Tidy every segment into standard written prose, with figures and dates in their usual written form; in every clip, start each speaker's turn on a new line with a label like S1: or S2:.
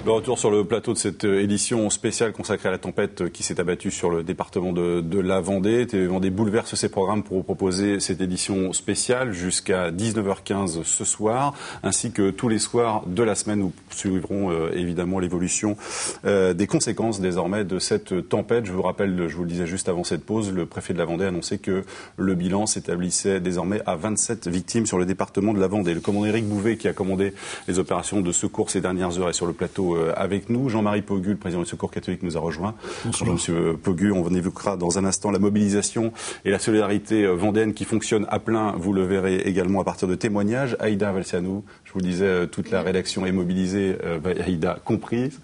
S1: Le retour sur le plateau de cette édition spéciale consacrée à la tempête qui s'est abattue sur le département de la Vendée. TV Vendée bouleverse ses programmes pour vous proposer cette édition spéciale jusqu'à 19h15 ce soir, ainsi que tous les soirs de la semaine. Nous suivrons évidemment l'évolution des conséquences désormais de cette tempête. Je vous rappelle, je vous le disais juste avant cette pause, le préfet de la Vendée a annoncé que le bilan s'établissait désormais à 27 victimes sur le département de la Vendée. Le commandant Éric Bouvet, qui a commandé les opérations de secours ces dernières heures, est sur le plateau avec nous. Jean-Marie Pogu, le président du Secours catholique, nous a rejoint. Bonjour Monsieur Pogu, on évoquera dans un instant la mobilisation et la solidarité vendéenne qui fonctionne à plein. Vous le verrez également à partir de témoignages. Aïda Valsianou, je vous le disais, toute la rédaction est mobilisée, Aïda comprise,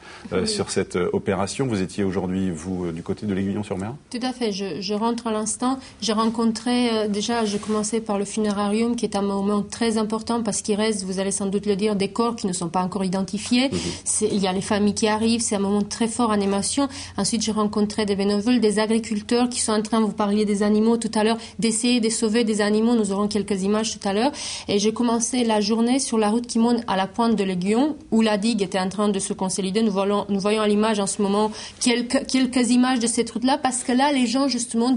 S1: sur cette opération. Vous étiez aujourd'hui, vous, du côté de l'Aiguillon-sur-Mer ?
S2: Tout à fait. Je rentre à l'instant. J'ai rencontré, déjà, j'ai commencé par le funérarium, qui est un moment très important parce qu'il reste, vous allez sans doute le dire, des corps qui ne sont pas encore identifiés. Il y a les familles qui arrivent, c'est un moment très fort en émotion. Ensuite, j'ai rencontré des bénévoles, des agriculteurs qui sont en train, vous parliez des animaux tout à l'heure, d'essayer de sauver des animaux. Nous aurons quelques images tout à l'heure. Et j'ai commencé la journée sur la route qui monte à la pointe de l'Aiguillon, où la digue était en train de se consolider. Nous voyons à l'image en ce moment quelques images de cette route-là, parce que là, les gens, justement,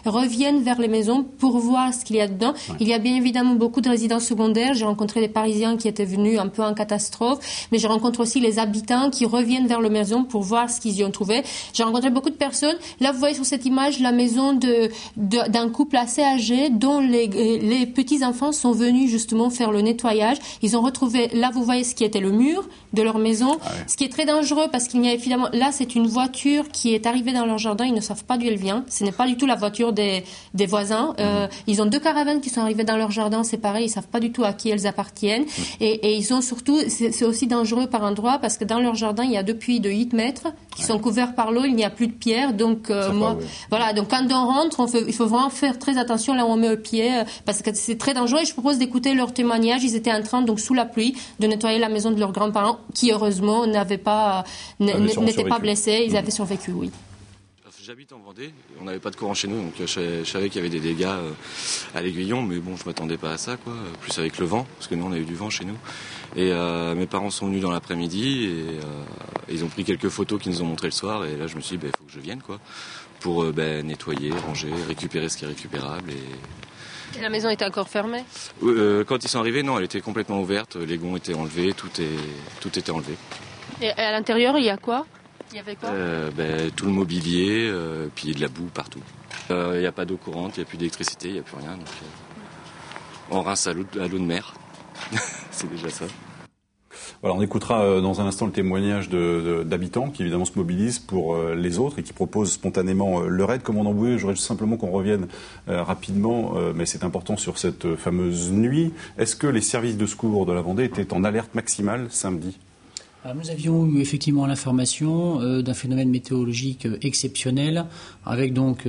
S2: reviennent vers les maisons pour voir ce qu'il y a dedans. Ouais. Il y a bien évidemment beaucoup de résidences secondaires. J'ai rencontré des Parisiens qui étaient venus un peu en catastrophe, mais je rencontre aussi les habitants qui reviennent vers leur maison pour voir ce qu'ils y ont trouvé. J'ai rencontré beaucoup de personnes. Là, vous voyez sur cette image la maison d'un couple assez âgé dont les petits-enfants sont venus justement faire le nettoyage. Ils ont retrouvé, là vous voyez ce qui était le mur de leur maison, ce qui est très dangereux parce qu'il y a évidemment, là c'est une voiture qui est arrivée dans leur jardin, ils ne savent pas d'où elle vient. Ce n'est pas du tout la voiture des voisins. Ils ont 2 caravanes qui sont arrivées dans leur jardin séparées, ils ne savent pas du tout à qui elles appartiennent. Et ils ont surtout, c'est aussi dangereux par endroits parce que dans leur jardin, il y a 2 puits de 8 mètres qui sont couverts par l'eau, il n'y a plus de pierre. Donc, voilà, donc quand on rentre, il faut vraiment faire très attention là où on met le pied parce que c'est très dangereux. Et je propose d'écouter leur témoignage. Ils étaient en train, donc sous la pluie, de nettoyer la maison de leurs grands-parents qui, heureusement, n'étaient pas blessés. Ils avaient survécu, oui.
S3: J'habite en Vendée, on n'avait pas de courant chez nous, donc je savais qu'il y avait des dégâts à l'Aiguillon, mais bon, je m'attendais pas à ça, quoi. Plus avec le vent, parce que nous on a eu du vent chez nous. Et mes parents sont venus dans l'après-midi et ils ont pris quelques photos qu'ils nous ont montrées le soir. Et là, je me suis dit, il faut que je vienne, quoi, pour nettoyer, ranger, récupérer ce qui est récupérable.
S2: Et la maison était encore fermée ?
S3: Quand ils sont arrivés, non, elle était complètement ouverte. Les gonds étaient enlevés, tout était enlevé.
S2: Et à l'intérieur, il y a quoi ? Il y avait quoi ?
S3: Tout le mobilier, puis de la boue partout. Il n'y a pas d'eau courante, il n'y a plus d'électricité, il n'y a plus rien. Donc, on rince à l'eau de mer. C'est déjà ça.
S1: Voilà, on écoutera dans un instant le témoignage d'habitants qui évidemment se mobilisent pour les autres et qui proposent spontanément leur aide. Commandant Bouvet, j'aurais simplement qu'on revienne rapidement, mais c'est important, sur cette fameuse nuit. Est-ce que les services de secours de la Vendée étaient en alerte maximale samedi ?
S4: Alors, nous avions eu effectivement l'information d'un phénomène météorologique exceptionnel, avec donc,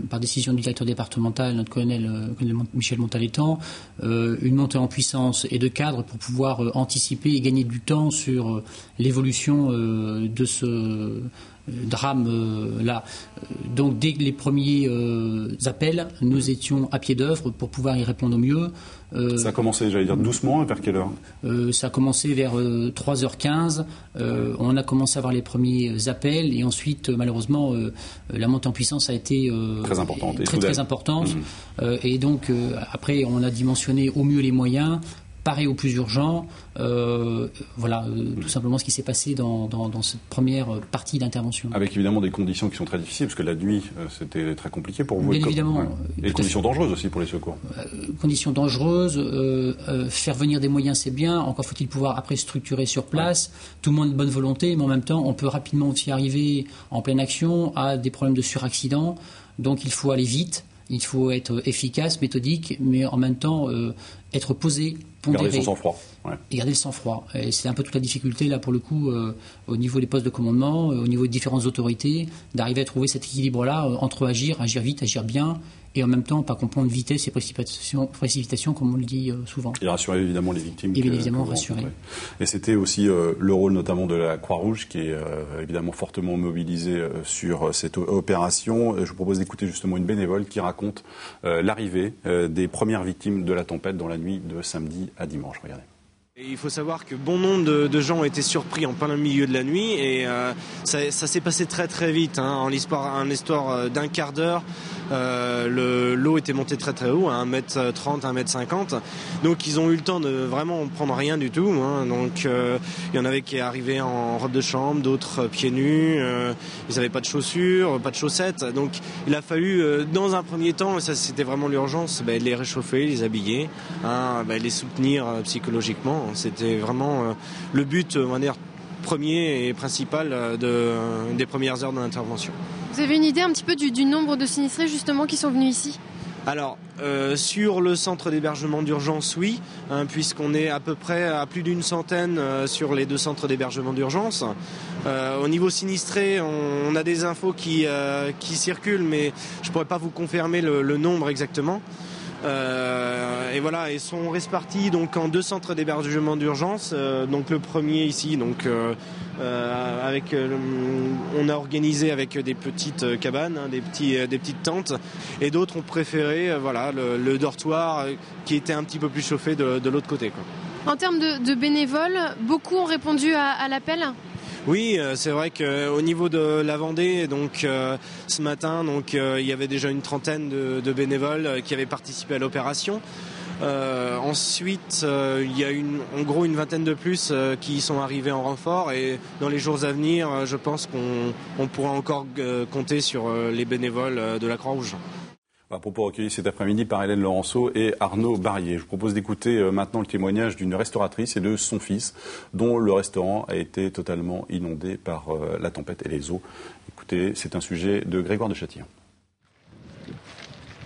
S4: par décision du directeur départemental, notre colonel Michel Montalétan, une montée en puissance et de cadre pour pouvoir anticiper et gagner du temps sur l'évolution de ce drame-là. Donc dès les premiers appels, nous étions à pied d'œuvre pour pouvoir y répondre au mieux.
S1: Ça a commencé, j'allais dire, doucement, vers quelle heure ?
S4: Ça a commencé vers 3h15. On a commencé à avoir les premiers appels et ensuite, malheureusement, la montée en puissance a été
S1: très importante.
S4: Très importante. Et donc, après, on a dimensionné au mieux les moyens, parer au plus urgent. Voilà, tout simplement ce qui s'est passé dans cette première partie d'intervention.
S1: Avec évidemment des conditions qui sont très difficiles, parce que la nuit, c'était très compliqué pour vous.
S4: Bien évidemment.
S1: Et des conditions dangereuses aussi pour les secours.
S4: Conditions dangereuses, faire venir des moyens, c'est bien. Encore faut-il pouvoir après structurer sur place. Tout le monde de bonne volonté, mais en même temps, on peut rapidement aussi arriver en pleine action à des problèmes de suraccident. Donc il faut aller vite. Il faut être efficace, méthodique, mais en même temps être posé, pondéré.
S1: Garder son sang-froid. Ouais.
S4: Et garder le sang-froid. Et c'est un peu toute la difficulté, là, pour le coup, au niveau des postes de commandement, au niveau des différentes autorités, d'arriver à trouver cet équilibre-là entre agir vite, agir bien, et en même temps pas comprendre vitesse et précipitation comme on le dit souvent.
S1: Et rassurer évidemment les victimes.
S4: Et bien évidemment rassurer.
S1: Et c'était aussi le rôle notamment de la Croix-Rouge qui est évidemment fortement mobilisée sur cette opération. Je vous propose d'écouter justement une bénévole qui raconte l'arrivée des premières victimes de la tempête dans la nuit de samedi à dimanche. Regardez.
S5: Et il faut savoir que bon nombre de gens ont été surpris en plein milieu de la nuit et ça s'est passé très très vite. En l'histoire d'un quart d'heure, l'eau était montée très très haut, à 1m30, 1m50. Donc ils ont eu le temps de vraiment prendre rien du tout. Donc il y en avait qui arrivaient en robe de chambre, d'autres pieds nus. Ils n'avaient pas de chaussures, pas de chaussettes. Donc il a fallu, dans un premier temps, et ça c'était vraiment l'urgence, les réchauffer, les habiller, les soutenir psychologiquement. C'était vraiment le but, on va dire, premier et principal des premières heures de l'intervention.
S6: Vous avez une idée un petit peu du nombre de sinistrés justement qui sont venus ici ?
S5: Alors, sur le centre d'hébergement d'urgence, oui, puisqu'on est à peu près à plus d'une centaine sur les 2 centres d'hébergement d'urgence. Au niveau sinistré, on a des infos qui circulent, mais je ne pourrais pas vous confirmer le nombre exactement. Et voilà, ils sont répartis donc en 2 centres d'hébergement d'urgence. Donc le premier ici, donc on a organisé avec des petites cabanes, des petites tentes, et d'autres ont préféré le dortoir qui était un petit peu plus chauffé de l'autre côté, quoi.
S6: En termes de bénévoles, beaucoup ont répondu à l'appel ?
S5: Oui, c'est vrai qu'au niveau de la Vendée, donc ce matin, il y avait déjà une trentaine de bénévoles qui avaient participé à l'opération. Ensuite, il y a en gros une vingtaine de plus qui sont arrivés en renfort, et dans les jours à venir, je pense qu'on pourra encore compter sur les bénévoles de la Croix-Rouge.
S1: À propos recueillis cet après-midi par Hélène Laurenceau et Arnaud Barrier. Je vous propose d'écouter maintenant le témoignage d'une restauratrice et de son fils, dont le restaurant a été totalement inondé par la tempête et les eaux. Écoutez, c'est un sujet de Grégoire de Châtillon.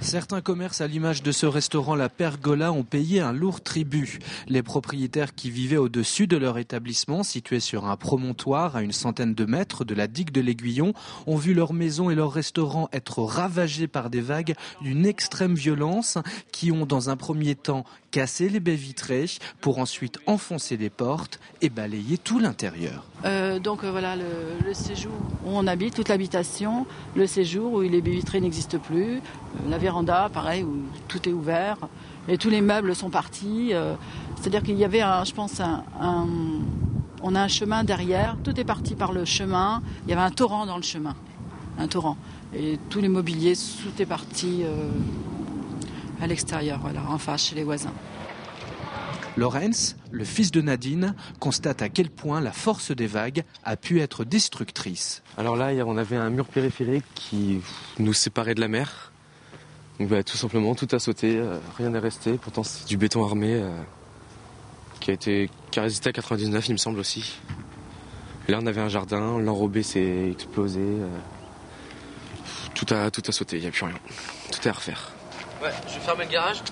S7: Certains commerces à l'image de ce restaurant La Pergola ont payé un lourd tribut. Les propriétaires qui vivaient au-dessus de leur établissement, situé sur un promontoire à une centaine de mètres de la digue de l'Aiguillon, ont vu leur maison et leur restaurant être ravagés par des vagues d'une extrême violence qui ont dans un premier temps cassé les baies vitrées pour ensuite enfoncer les portes et balayer tout l'intérieur.
S8: Voilà le séjour où on habite, toute l'habitation, le séjour où les baies vitrées n'existent plus, la véranda, pareil, où tout est ouvert et tous les meubles sont partis. C'est-à-dire qu'il y avait, on a un chemin derrière, tout est parti par le chemin, il y avait un torrent dans le chemin, un torrent. Et tous les mobiliers, tout est parti à l'extérieur, en face, chez les voisins.
S7: Lorenz, le fils de Nadine, constate à quel point la force des vagues a pu être destructrice.
S3: Alors là, on avait un mur périphérique qui nous séparait de la mer. Donc tout simplement, tout a sauté, rien n'est resté. Pourtant, c'est du béton armé qui a résisté à 99, il me semble aussi. Et là, on avait un jardin, l'enrobé s'est explosé. Tout a sauté, il n'y a plus rien. Tout est à refaire. Ouais, je vais fermer le garage.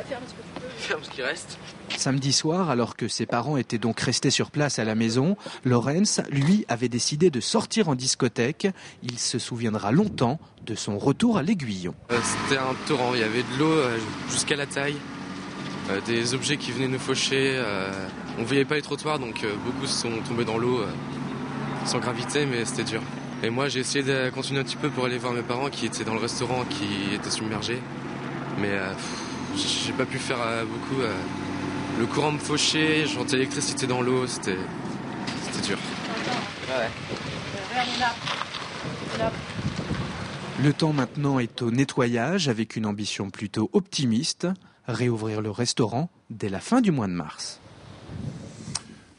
S8: Ferme ce que tu peux.
S3: Ferme ce qui reste.
S7: Samedi soir, alors que ses parents étaient donc restés sur place à la maison, Lorenz, lui, avait décidé de sortir en discothèque. Il se souviendra longtemps de son retour à l'Aiguillon.
S3: C'était un torrent, il y avait de l'eau jusqu'à la taille, des objets qui venaient nous faucher. On ne voyait pas les trottoirs, donc beaucoup sont tombés dans l'eau sans gravité, mais c'était dur. Et moi, j'ai essayé de continuer un petit peu pour aller voir mes parents qui étaient dans le restaurant, qui étaient submergés. Mais j'ai pas pu faire beaucoup. Le courant me fauchait, j'entendais l'électricité dans l'eau, c'était dur. Ouais.
S7: Le temps maintenant est au nettoyage avec une ambition plutôt optimiste, réouvrir le restaurant dès la fin du mois de mars.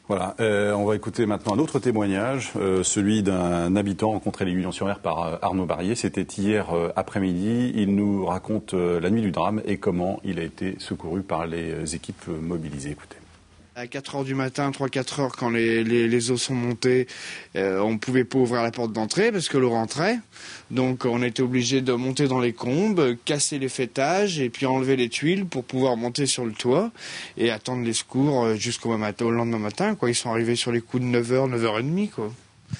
S1: Voilà, on va écouter maintenant un autre témoignage, celui d'un habitant rencontré à l'Aiguillon-sur-Mer par Arnaud Barrier. C'était hier après-midi. Il nous raconte la nuit du drame et comment il a été secouru par les équipes mobilisées. Écoutez.
S9: À 4h du matin, 3-4 heures, quand les eaux sont montées, on ne pouvait pas ouvrir la porte d'entrée parce que l'eau rentrait. Donc on était obligé de monter dans les combes, casser les faîtages et puis enlever les tuiles pour pouvoir monter sur le toit et attendre les secours jusqu'au lendemain matin. Ils sont arrivés sur les coups de 9h, 9h30.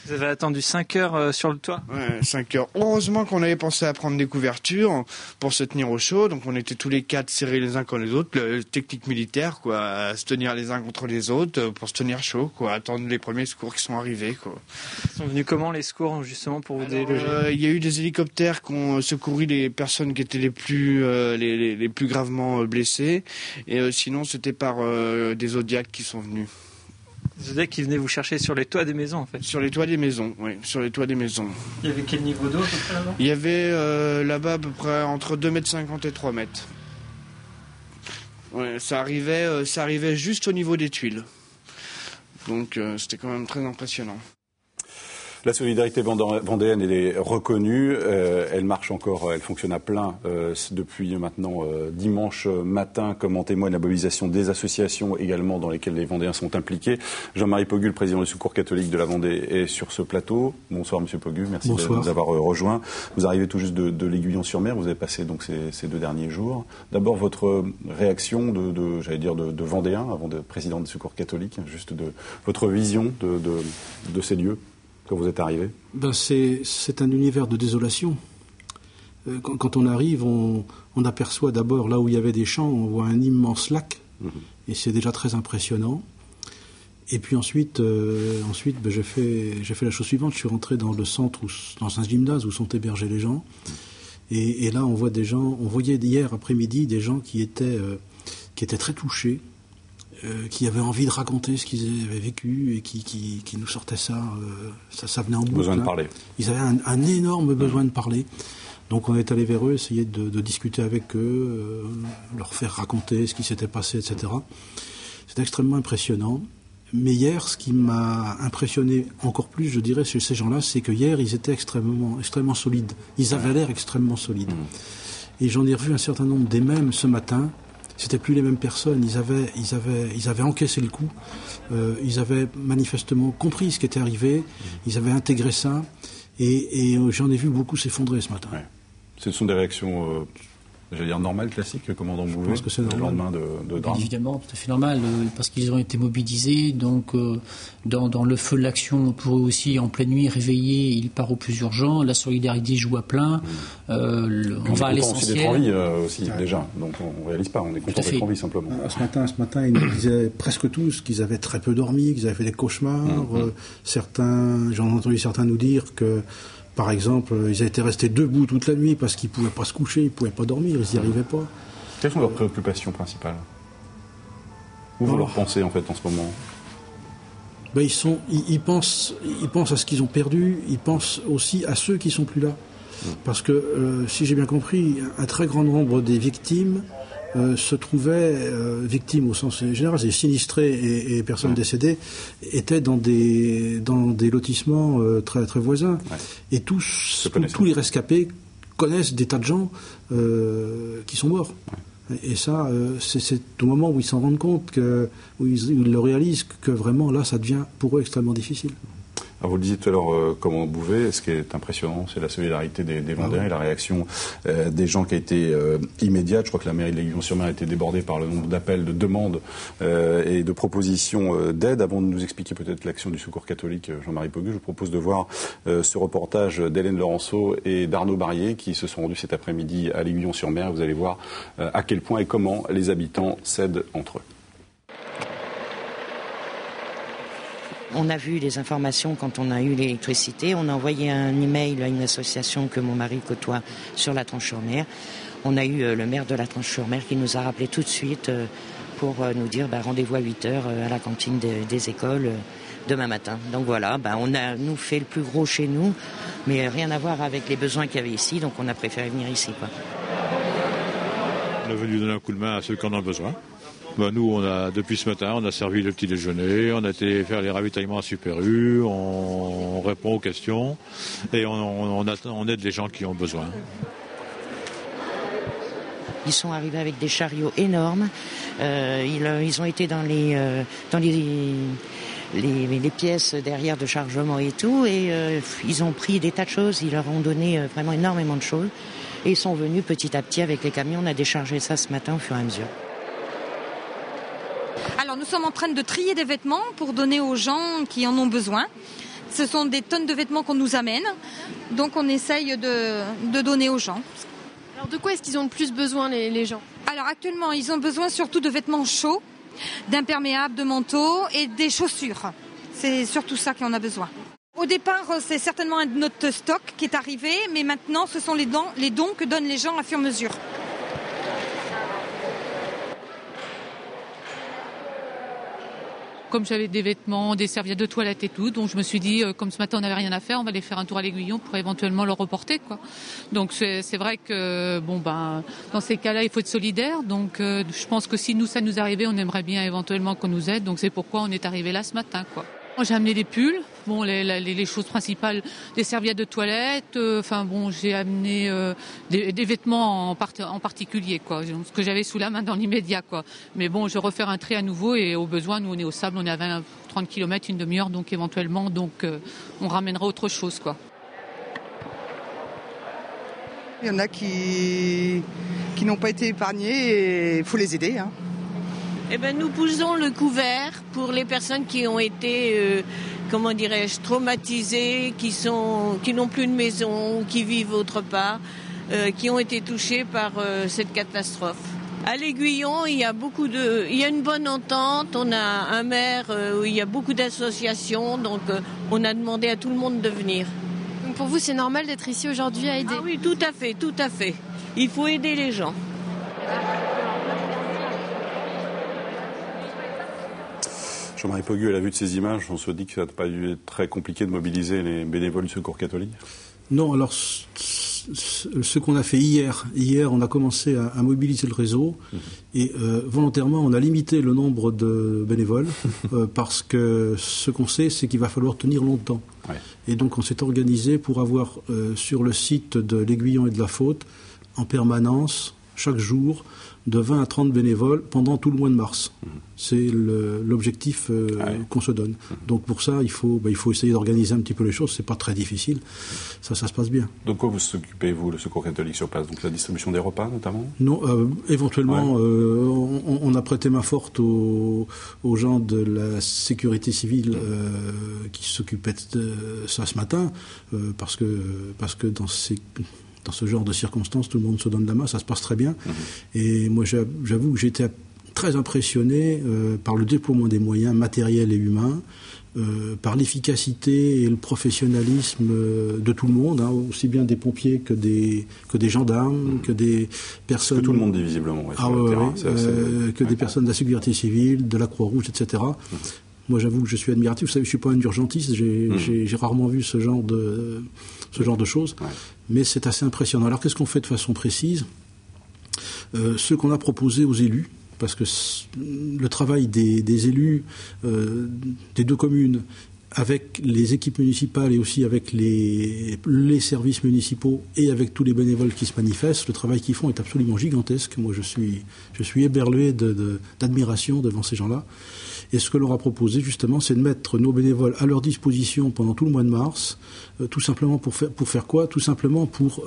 S7: Vous avez attendu 5 heures sur le toit ?
S9: Ouais, 5 heures. Heureusement qu'on avait pensé à prendre des couvertures pour se tenir au chaud. Donc on était tous les 4 serrés les uns contre les autres. Le technique militaire, quoi, à se tenir les uns contre les autres pour se tenir chaud, quoi, attendre les premiers secours qui sont arrivés, quoi.
S7: Ils sont venus comment les secours justement pour vous déloger ?
S9: Il y a eu des hélicoptères qui ont secouru les personnes qui étaient les plus gravement blessées. Et sinon c'était par des Zodiacs qui sont venus.
S7: Zodiac qui venait vous chercher sur les toits des maisons en fait.
S9: Sur les toits des maisons, oui, sur les toits des maisons.
S7: Il y avait quel niveau d'eau à peu près là-bas ?
S9: Il y avait là-bas à peu près entre 2,50 m et 3 mètres. Ouais, ça arrivait juste au niveau des tuiles. Donc c'était quand même très impressionnant.
S1: La solidarité vendéenne, elle est reconnue, elle marche encore, elle fonctionne à plein depuis maintenant dimanche matin, comme en témoigne la mobilisation des associations également dans lesquelles les Vendéens sont impliqués. Jean-Marie Pogu, président du Secours catholique de la Vendée, est sur ce plateau. Bonsoir Monsieur Pogu, merci de nous avoir rejoints. Vous arrivez tout juste de l'Aiguillon-sur-Mer, vous avez passé donc ces 2 derniers jours. D'abord votre réaction de Vendéen, avant de président du Secours catholique, juste de votre vision de ces lieux. Quand vous êtes arrivé ?
S10: C'est un univers de désolation. Quand on arrive, on aperçoit d'abord là où il y avait des champs, on voit un immense lac, et c'est déjà très impressionnant. Et puis ensuite j'ai fait la chose suivante, je suis rentré dans le centre, dans un gymnase où sont hébergés les gens, et là on voit des gens, on voyait hier après-midi des gens qui étaient très touchés, qui avaient envie de raconter ce qu'ils avaient vécu et qui nous sortaient ça venait en boucle.
S1: Besoin de parler.
S10: Ils avaient un énorme besoin de parler. Donc on est allé vers eux, essayer de discuter avec eux, leur faire raconter ce qui s'était passé, etc. C'est extrêmement impressionnant. Mais hier, ce qui m'a impressionné encore plus, je dirais, chez ces gens-là, c'est que hier, ils étaient extrêmement solides. Ils avaient l'air extrêmement solides. Et j'en ai revu un certain nombre des mêmes ce matin. C'était plus les mêmes personnes, ils avaient encaissé le coup, ils avaient manifestement compris ce qui était arrivé, ils avaient intégré ça, et j'en ai vu beaucoup s'effondrer ce matin.
S1: Ouais. Ce sont des réactions, normales, classiques, commandant Bouvet,
S10: je pense que c'est normal.
S1: Le lendemain de drame.
S4: Évidemment, tout à fait normal, parce qu'ils ont été mobilisés, donc dans le feu de l'action, pour eux aussi, en pleine nuit, réveillés, il part au plus urgent, la solidarité joue à plein, on va à l'essentiel.
S1: On est content aussi d'être en vie aussi, déjà, donc on ne réalise pas, on est content d'être en vie simplement.
S10: Ce matin, ils nous disaient presque tous qu'ils avaient très peu dormi, qu'ils avaient fait des cauchemars, j'en ai entendu certains nous dire que par exemple, ils étaient restés debout toute la nuit parce qu'ils ne pouvaient pas se coucher, ils ne pouvaient pas dormir, ils n'y arrivaient pas.
S1: Quelles sont leurs préoccupations principales ? Où vous leur pensez en fait en ce moment ?
S10: Ils pensent à ce qu'ils ont perdu, ils pensent aussi à ceux qui ne sont plus là. Parce que, si j'ai bien compris, un très grand nombre des victimes se trouvaient, victimes au sens général, c'est sinistrés et personnes décédées, étaient dans des lotissements très, très voisins. Ouais. Et tous les rescapés connaissent des tas de gens qui sont morts. Ouais. Et ça, c'est au moment où ils s'en rendent compte, où ils le réalisent, que vraiment là, ça devient pour eux extrêmement difficile.
S1: Alors vous le disiez tout à l'heure, commandant Bouvet, ce qui est impressionnant, c'est la solidarité des Vendéens et la réaction des gens qui a été immédiate. Je crois que la mairie de l'Aiguillon-sur-Mer a été débordée par le nombre d'appels, de demandes et de propositions d'aide. Avant de nous expliquer peut-être l'action du Secours catholique, Jean-Marie Pogu, je vous propose de voir ce reportage d'Hélène Laurenceau et d'Arnaud Barrier qui se sont rendus cet après-midi à l'Aiguillon-sur-Mer. Vous allez voir à quel point et comment les habitants s'aident entre eux.
S11: On a vu les informations quand on a eu l'électricité. On a envoyé un email à une association que mon mari côtoie sur la Tranche-sur-Mer. On a eu le maire de la Tranche-sur-Mer qui nous a rappelé tout de suite pour nous dire rendez-vous à 8h à la cantine des écoles demain matin. Donc voilà, on a nous fait le plus gros chez nous, mais rien à voir avec les besoins qu'il y avait ici, donc on a préféré venir ici, quoi.
S12: On est venu donner un coup de main à ceux qui en ont besoin. Nous, depuis ce matin, on a servi le petit déjeuner, on a été faire les ravitaillements à Super U, on répond aux questions et on aide les gens qui ont besoin.
S11: Ils sont arrivés avec des chariots énormes. Ils ont été dans les pièces derrière de chargement et tout, et ils ont pris des tas de choses. Ils leur ont donné vraiment énormément de choses. Et ils sont venus petit à petit avec les camions. On a déchargé ça ce matin au fur et à mesure.
S13: Alors nous sommes en train de trier des vêtements pour donner aux gens qui en ont besoin. Ce sont des tonnes de vêtements qu'on nous amène, donc on essaye de donner aux gens.
S6: Alors de quoi est-ce qu'ils ont le plus besoin les gens?
S13: Alors actuellement, ils ont besoin surtout de vêtements chauds, d'imperméables, de manteaux et des chaussures. C'est surtout ça qu'on a besoin. Au départ, c'est certainement un de notre stock qui est arrivé, mais maintenant, ce sont les dons que donnent les gens à fur et à mesure.
S14: Comme j'avais des vêtements, des serviettes de toilette et tout, donc je me suis dit, comme ce matin on n'avait rien à faire, on va aller faire un tour à l'Aiguillon pour éventuellement le reporter, quoi. Donc c'est vrai que dans ces cas-là, il faut être solidaire. Donc je pense que si ça nous arrivait, on aimerait bien éventuellement qu'on nous aide. Donc c'est pourquoi on est arrivé là ce matin, quoi. J'ai amené des pulls, les choses principales, des serviettes de toilette. J'ai amené des vêtements en particulier, quoi, ce que j'avais sous la main dans l'immédiat, quoi. Mais bon, je vais refaire un tri à nouveau et au besoin, nous on est au Sable, on est à 20-30 km, une demi-heure, donc éventuellement, on ramènera autre chose, quoi.
S15: Il y en a qui n'ont pas été épargnés et il faut les aider, hein.
S16: Eh ben, nous posons le couvert pour les personnes qui ont été, traumatisées, qui n'ont plus de maison, qui vivent autre part, qui ont été touchées par cette catastrophe. À l'Aiguillon, il y a une bonne entente. On a un maire où il y a beaucoup d'associations, donc on a demandé à tout le monde de venir.
S6: Donc pour vous, c'est normal d'être ici aujourd'hui à aider?
S16: Ah oui, tout à fait, tout à fait. Il faut aider les gens.
S1: Jean-Marie Pogu, à la vue de ces images, on se dit que ça n'a pas dû être très compliqué de mobiliser les bénévoles du Secours catholique?
S10: Non, alors ce qu'on a fait hier, on a commencé à mobiliser le réseau et volontairement on a limité le nombre de bénévoles parce que ce qu'on sait, c'est qu'il va falloir tenir longtemps. Ouais. Et donc on s'est organisé pour avoir sur le site de l'Aiguillon et de la Faute en permanence, chaque jour, de 20 à 30 bénévoles pendant tout le mois de mars. C'est l'objectif qu'on se donne. Donc pour ça, il faut essayer d'organiser un petit peu les choses. C'est pas très difficile. Ça se passe bien.
S1: Donc quoi vous occupez, vous, le Secours catholique sur place? Donc la distribution des repas, notamment? Non,
S10: éventuellement, on a prêté main forte aux gens de la sécurité civile qui s'occupaient de ça ce matin, parce que dans ce genre de circonstances, tout le monde se donne la main, ça se passe très bien. Et moi, j'avoue que j'étais très impressionné par le déploiement des moyens matériels et humains, par l'efficacité et le professionnalisme de tout le monde, hein, aussi bien des pompiers que des gendarmes, que des personnes...
S1: Que tout le monde dit visiblement.
S10: Des personnes de la sécurité civile, de la Croix-Rouge, etc. Moi, j'avoue que je suis admiratif. Vous savez, je suis pas un urgentiste. J'ai rarement vu ce genre de choses. Ouais. Mais c'est assez impressionnant. Alors, qu'est-ce qu'on fait de façon précise? Ce qu'on a proposé aux élus, parce que le travail des élus des deux communes, avec les équipes municipales et aussi avec les services municipaux et avec tous les bénévoles qui se manifestent, le travail qu'ils font est absolument gigantesque. Moi, je suis éberlué d'admiration devant ces gens-là. Et ce que l'on a proposé, justement, c'est de mettre nos bénévoles à leur disposition pendant tout le mois de mars, tout simplement pour faire quoi? Tout simplement pour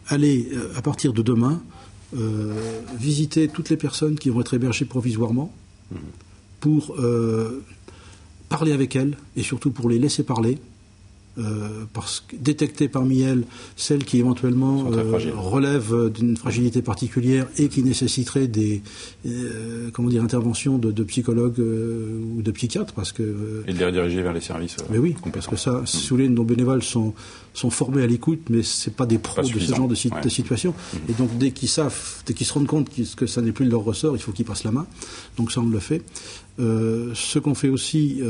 S10: aller, à partir de demain, visiter toutes les personnes qui vont être hébergées provisoirement, pour parler avec elles, et surtout pour les laisser parler, parce que détecter parmi elles celles qui éventuellement relèvent d'une fragilité particulière et qui nécessiteraient des interventions de psychologues ou de psychiatres, parce que
S1: et de les rediriger vers les services.
S10: Mais oui, parce que ça, si vous voulez, nos bénévoles sont formés à l'écoute, mais c'est pas des pros de ce genre de situation. Et donc dès qu'ils se rendent compte que ça n'est plus de leur ressort, il faut qu'ils passent la main. Donc ça, on le fait. Ce qu'on fait aussi,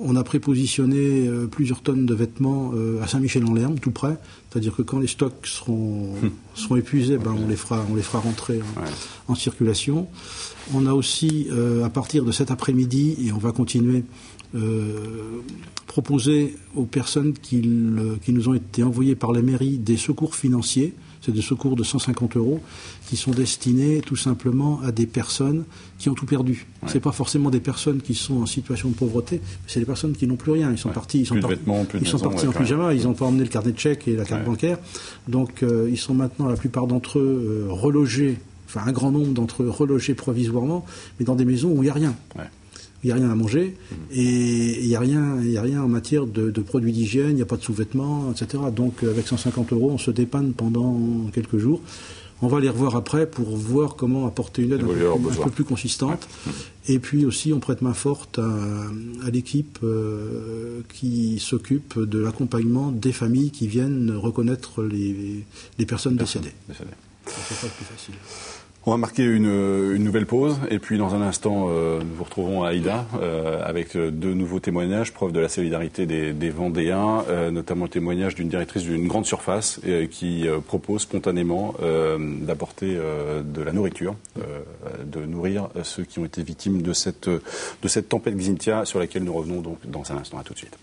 S10: on a prépositionné plusieurs tonnes de vêtements à Saint-Michel-en-Lerme, tout près. C'est-à-dire que quand les stocks seront épuisés, on les fera rentrer en circulation. On a aussi, à partir de cet après-midi, et on va continuer, proposer aux personnes qui nous ont été envoyées par la mairie des secours financiers. C'est des secours de 150 € qui sont destinés tout simplement à des personnes qui ont tout perdu. Ouais. C'est pas forcément des personnes qui sont en situation de pauvreté, c'est des personnes qui n'ont plus rien. Ils sont partis, ils sont partis en pyjama, ils n'ont pas emmené le carnet de chèques et la carte bancaire. Donc ils sont maintenant, la plupart d'entre eux, relogés, enfin un grand nombre d'entre eux relogés provisoirement, mais dans des maisons où il n'y a rien. Ouais. il n'y a rien à manger, et il n'y a rien en matière de produits d'hygiène, il n'y a pas de sous-vêtements, etc. Donc avec 150 €, on se dépanne pendant quelques jours. On va les revoir après pour voir comment apporter une aide un peu plus consistante. Et puis aussi, on prête main forte à l'équipe qui s'occupe de l'accompagnement des familles qui viennent reconnaître les personnes décédées. C'est pas le plus facile.
S1: On va marquer une nouvelle pause et puis dans un instant nous vous retrouvons à Aïda avec deux nouveaux témoignages, preuve de la solidarité des Vendéens, notamment le témoignage d'une directrice d'une grande surface qui propose spontanément d'apporter de la nourriture, de nourrir ceux qui ont été victimes de cette tempête Xynthia sur laquelle nous revenons donc dans un instant. À tout de suite.